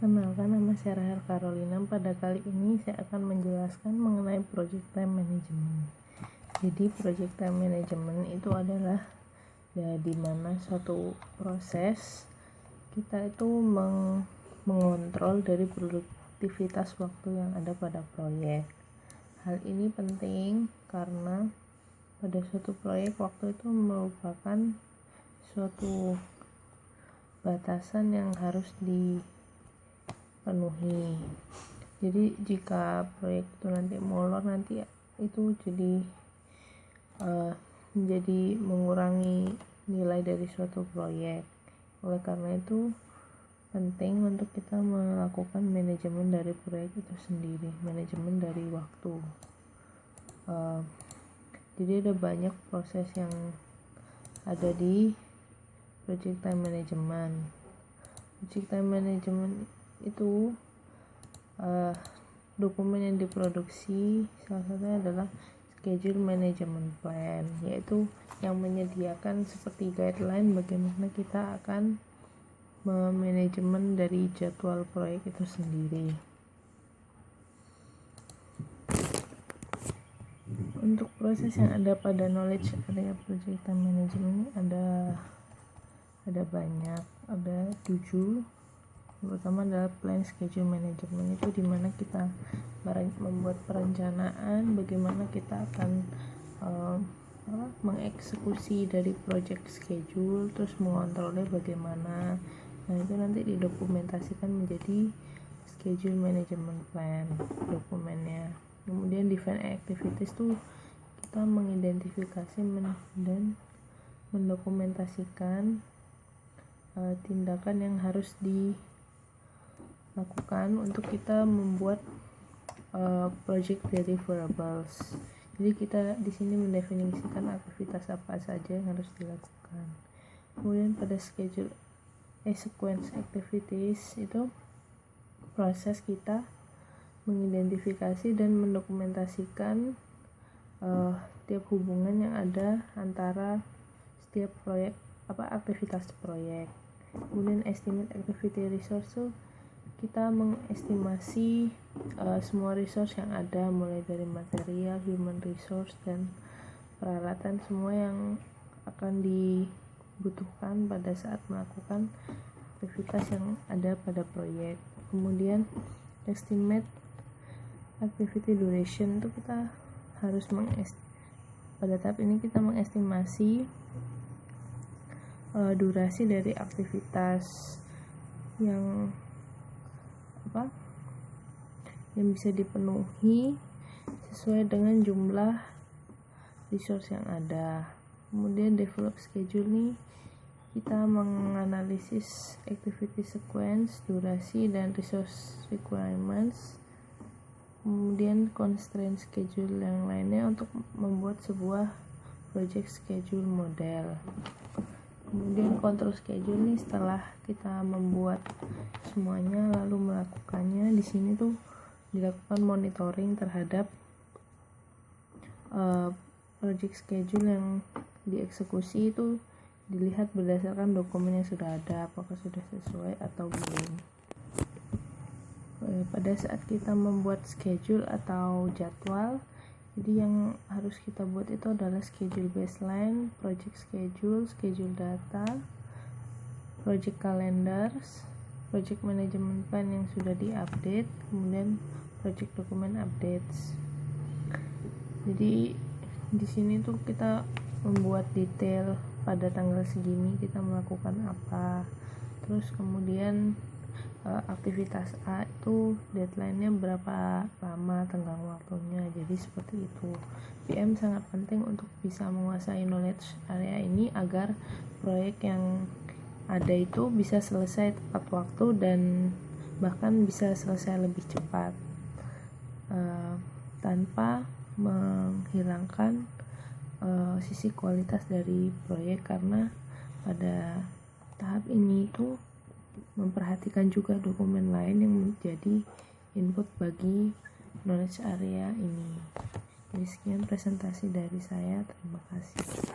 Perkenalkan, nama saya Rahel Carolina. Pada kali ini saya akan menjelaskan mengenai project time management. Jadi project time management itu adalah di mana suatu proses kita itu mengontrol dari produktivitas waktu yang ada pada proyek. Hal ini penting karena pada suatu proyek waktu itu merupakan suatu batasan yang harus dipenuhi. Jadi jika proyek itu nanti molor, nanti itu menjadi mengurangi nilai dari suatu proyek. Oleh karena itu penting untuk kita melakukan manajemen dari proyek itu sendiri, manajemen dari waktu. Jadi ada banyak proses yang ada di project time management. Project time management itu dokumen yang diproduksi, salah satunya adalah schedule management plan, yaitu yang menyediakan seperti guideline bagaimana kita akan memanajemen dari jadwal proyek itu sendiri. Untuk proses yang ada pada knowledge area project time management ada banyak, ada 7. Yang pertama adalah plan schedule management, itu dimana kita membuat perencanaan bagaimana kita akan mengeksekusi dari project schedule, terus mengontrolnya bagaimana. Nah itu nanti didokumentasikan menjadi schedule management plan dokumennya. Kemudian define activities tuh kita mengidentifikasi dan mendokumentasikan tindakan yang harus dilakukan untuk kita membuat project deliverables. Jadi kita di sini mendefinisikan aktivitas apa saja yang harus dilakukan. Kemudian pada schedule sequence activities itu proses kita mengidentifikasi dan mendokumentasikan tiap hubungan yang ada antara setiap proyek, aktivitas proyek. Kemudian estimate activity resource itu kita mengestimasi semua resource yang ada, mulai dari material, human resource, dan peralatan, semua yang akan dibutuhkan pada saat melakukan aktivitas yang ada pada proyek. Kemudian estimate activity duration itu kita harus pada tahap ini kita mengestimasi durasi dari aktivitas yang bisa dipenuhi sesuai dengan jumlah resource yang ada. Kemudian develop schedule nih, kita menganalisis activity sequence, durasi, dan resource requirements. Kemudian constraint schedule yang lainnya untuk membuat sebuah project schedule model. Kemudian control schedule nih, setelah kita membuat semuanya lalu melakukannya, di sini tuh dilakukan monitoring terhadap project schedule yang dieksekusi, itu dilihat berdasarkan dokumen yang sudah ada, apakah sudah sesuai atau belum. Pada saat kita membuat schedule atau jadwal, jadi yang harus kita buat itu adalah schedule baseline, project schedule, schedule data, project calendars, project management plan yang sudah diupdate, kemudian project document updates. Jadi di sini tuh kita membuat detail pada tanggal segini kita melakukan apa, terus kemudian aktivitas A itu deadline-nya berapa lama, tenggang waktunya. Jadi seperti itu. PM sangat penting untuk bisa menguasai knowledge area ini agar proyek yang ada itu bisa selesai tepat waktu dan bahkan bisa selesai lebih cepat tanpa menghilangkan sisi kualitas dari proyek, karena pada tahap ini itu memperhatikan juga dokumen lain yang menjadi input bagi knowledge area ini. Jadi sekian presentasi dari saya, terima kasih.